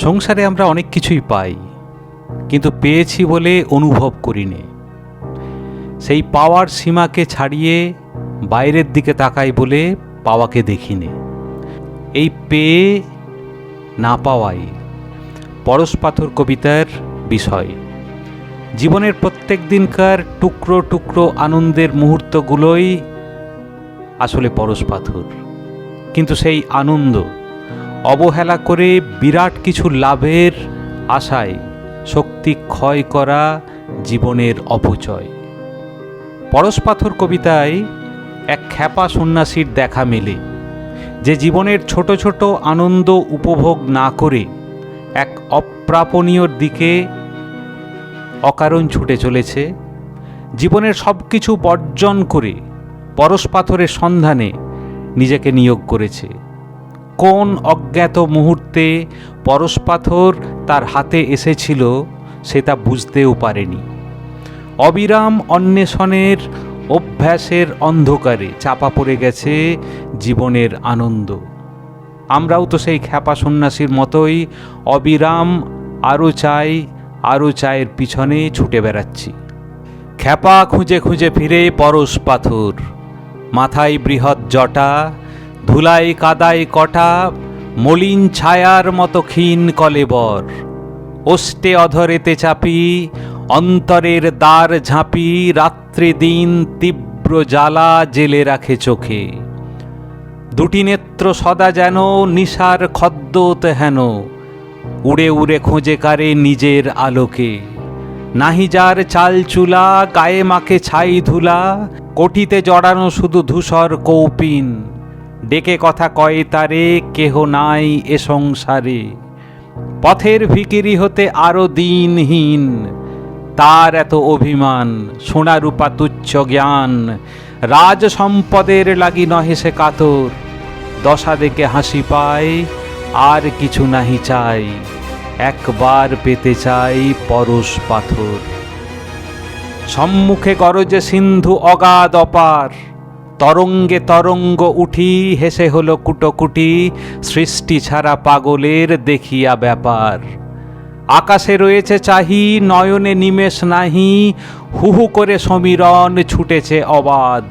সংসারে আমরা অনেক কিছুই পাই, কিন্তু পেয়েছি বলে অনুভব করি নে। সেই পাওয়ার সীমাকে ছাড়িয়ে বাইরের দিকে তাকাই বলে পাওয়াকে দেখি নে। এই পেয়ে না পাওয়াই পরশপাথর কবিতার বিষয়। জীবনের প্রত্যেক দিনকার টুকরো টুকরো আনন্দের মুহূর্তগুলোই আসলে পরশপাথর। কিন্তু সেই আনন্দ অবহেলা করে বিরাট কিছু লাভের আশায় শক্তি ক্ষয় করা জীবনের অপচয়। পরশপাথর কবিতায় এক খ্যাপা সন্ন্যাসীর দেখা মেলে, যে জীবনের ছোট ছোট আনন্দ উপভোগ না করে এক অপ্রাপণীয়র দিকে অকারণ ছুটে চলেছে। জীবনের সব কিছু বর্জন করে পরশপাথরের সন্ধানে নিজেকে নিয়োগ করেছে। কোন অজ্ঞাত মুহূর্তে পরশপাথর তার হাতে এসেছিল সে তা বুঝতেও পারেনি। অবিরাম অন্বেষণের অভ্যাসের অন্ধকারে চাপা পড়ে গেছে জীবনের আনন্দ। আমরাও তো সেই খ্যাপা সন্ন্যাসীর মতোই অবিরাম আরও চাই আরও চায়ের পিছনে ছুটে বেড়াচ্ছি। খ্যাপা খুঁজে খুঁজে ফিরে পরশপাথর, মাথায় বৃহৎ জটা, ধুলাই কাদায় কটা, মলিন ছায়ার মতো ক্ষীণ কলেবর, ওষ্ঠে অধরেতে চাপি, অন্তরের দ্বার ঝাঁপি, রাত্রি দিন তীব্র জ্বালা জেলে রাখে চোখে। দুটি নেত্র সদা যেন নিশার খদ্যোত হেন, উড়ে উড়ে খোঁজে কারে নিজের আলোকে। নাহি যার চাল চুলা, গায়ে মাখে ছাই ধুলা, কোটিতে জড়ানো শুধু ধূসর কৌপিন, ডেকে কথা কয় তারে কেহ নাই এ সংসারে। পথের ভিখিরি হতে আরো দিনহীন, তার এত অভিমান, সোনা রূপা তুচ্ছ জ্ঞান, রাজ সম্পদের লাগি নহে সে কাতর, দশা দেখে হাসি পায় আর কিছু নাহি চাই, একবার পেতে চাই পরশপাথর। সম্মুখে গরজে সিন্ধু অগাধ অপার, তরঙ্গে তরঙ্গ উঠি, হেসে হলো কুটোকুটি, সৃষ্টি ছাড়া পাগলের দেখিয়া ব্যাপার। আকাশে রয়েছে চাহি, নয়নে নিমেষ নাহি, হুহু করে সমীরণ ছুটেছে অবাধ।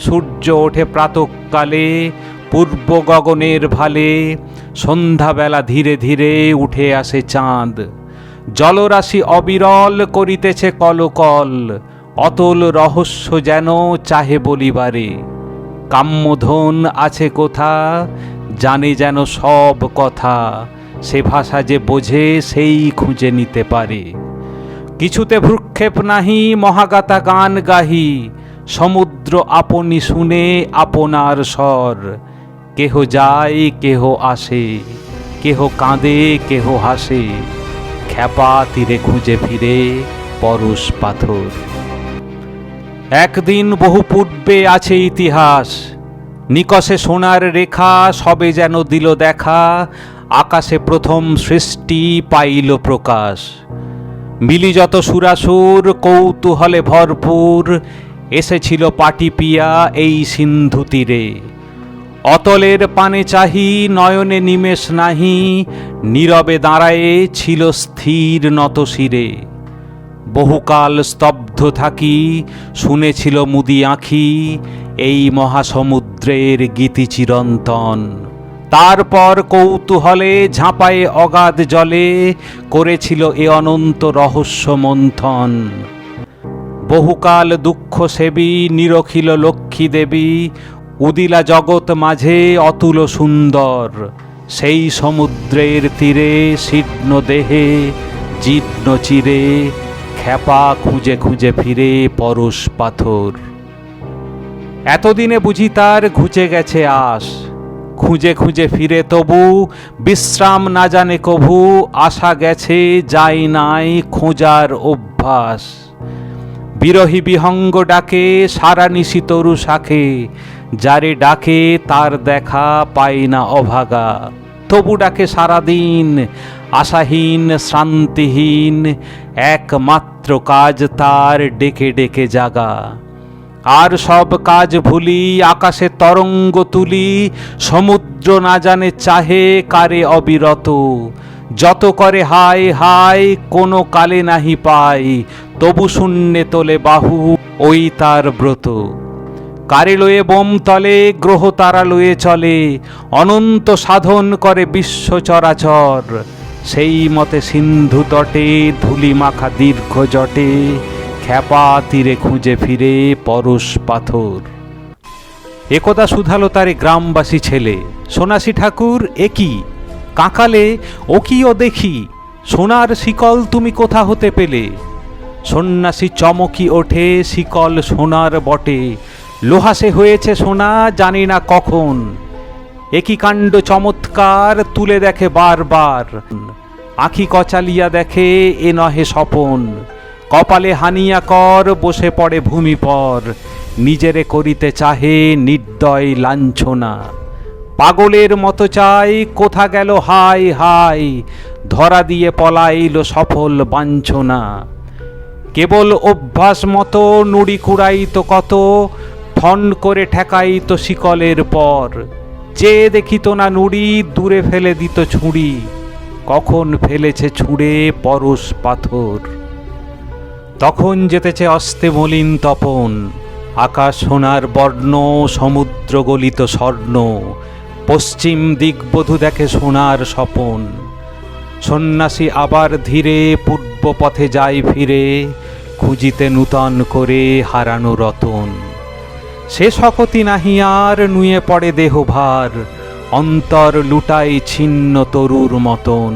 সূর্য ওঠে প্রাতঃকালে পূর্ব গগনের ভালে, সন্ধ্যাবেলা ধীরে ধীরে উঠে আসে চাঁদ। জলরাশি অবিরল করিতেছে কলকল, অতল রহস্য যেন চাহে বলিবারে। কাম্যধন আছে কোথা, জানে যেন সব কথা, সে ভাষা যে বোঝে সেই খুঁজে নিতে পারে। কিছুতে ভ্রুক্ষেপ নাহি, মহাগাতা গান গাহি, সমুদ্র আপনি শুনে আপনার স্বর। কেহ যায় কেহ আসে, কেহ কাঁদে কেহ হাসে, খ্যাপা তীরে খুঁজে ফিরে পরশপাথর। একদিন বহু পূর্বে আছে ইতিহাস, নিকষে সোনার রেখা সবে যেন দিল দেখা, আকাশে প্রথম সৃষ্টি পাইল প্রকাশ। মিলি যত সুরাসুর কৌতূহলে ভরপুর, এসেছিল পাটিপিয়া এই সিন্ধু তীরে। অতলের পানে চাহি, নয়নে নিমেষ নাহি, নীরবে দাঁড়ায়ে ছিল স্থির নত শিরে। বহুকাল স্তব্ধ থাকি শুনেছিল মুদি আঁখি, এই মহাসমুদ্রের গীতি চিরন্তন। তারপর কৌতূহলে ঝাঁপায়ে অগাধ জলে, করেছিল এ অনন্ত রহস্য মন্থন। বহুকাল দুঃখ সেবী নিরখিল লক্ষ্মী দেবী, উদিলা জগৎ মাঝে অতুল সুন্দর। সেই সমুদ্রের তীরে শীর্ণ দেহে জীর্ণ চিরে, খ্যাপা খুঁজে খুঁজে ফিরে পরশপাথর। এতদিনে বুঝি তার ঘুচে গেছে আশ, খুঁজে খুঁজে ফিরে তবু বিশ্রাম না জানে কভু, আশা গেছে যাই নাই খোঁজার অভ্যাস। বিরহী বিহঙ্গ ডাকে সারা নিশি তরু শাখে, যারে ডাকে তার দেখা পাই না অভাগা। তবু ডাকে সারাদিন আশাহীন শ্রান্তিহীন, একমাত্র কাজ তার ডেকে ডেকে জাগা। আর সব কাজ ভুলি, আকাশে তরঙ্গ তুলি, সমুদ্র না জানে চাহে কারে অবিরত। যত করে হায় হায়, কোনো কালে নাহি পাই, তবু শূন্যে তোলে বাহু, ওই তার ব্রত। কারে লয়ে বোম তলে, গ্রহ তারা লয়ে চলে, অনন্ত সাধন করে বিশ্ব চরাচর। সেই মতে সিন্ধু তটে, ধুলি মাখা দীর্ঘ জটে, খ্যাপা তীরে খুঁজে ফিরে পরশ পাথর। একদা শুধালো তারে গ্রামবাসী ছেলে, সন্ন্যাসী ঠাকুর এ কি? কাঁকালে, ও কি ও দেখি, সোনার শিকল তুমি কোথা হতে পেলে? সন্ন্যাসী চমকি ওঠে, শিকল সোনার বটে, লোহা সে হয়েছে সোনা জানি না কখন। একই কাণ্ড চমৎকার, তুলে দেখে বারবার, আঁখি কচালিয়া দেখে এ নহে স্বপন। কপালে হানিয়া কর, বসে পড়ে ভূমিপর, নিজেরে করিতে চাহে নির্দয় লাঞ্ছনা। পাগলের মতো চাই, কোথা গেল হায় হায়, ধরা দিয়ে পলাইল সফল বাঞ্ছনা। কেবল অভ্যাস মতো নুড়ি কুড়াইত কত, ঠন করে ঠেকাইত শিকলের পর। চেয়ে দেখিত না নুড়ি, দূরে ফেলে দিত ছুঁড়ি, কখন ফেলেছে ছুঁড়ে পরশ পাথর। তখন যেতেছে অস্তে মলিন তপন, আকাশ সোনার বর্ণ, সমুদ্র গলিত স্বর্ণ। পশ্চিম দিগবধূ দেখে সোনার স্বপন। সন্ন্যাসী আবার ধীরে পূর্ব পথে যায় ফিরে, খুঁজিতে নূতন করে হারানো রতন। সে শকতি নাহি আর, নুয়ে পড়ে দেহভার, অন্তর লুটাই ছিন্ন তরুর মতন।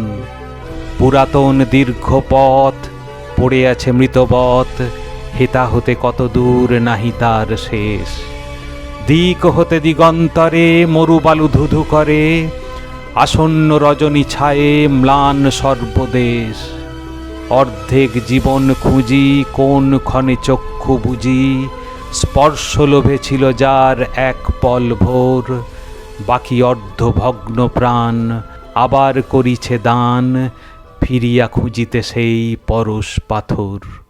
পুরাতন দীর্ঘ পথ পড়ে আছে মৃতবৎ, হেতা হতে কত দূর নাহি তার শেষ। দিক হতে দিগন্তরে মরুবালু ধুধু করে, আসন্ন রজনী ছায়ে ম্লান সর্বদেশ। অর্ধেক জীবন খুঁজি, কোন ক্ষণে চক্ষু বুঝি, স্পর্শ লোভে ছিল যার এক পল ভোর। বাকি অর্ধভগ্ন প্রাণ আবার করিছে দান, ফিরিয়া খুঁজিতে সেই পরশ পাথর।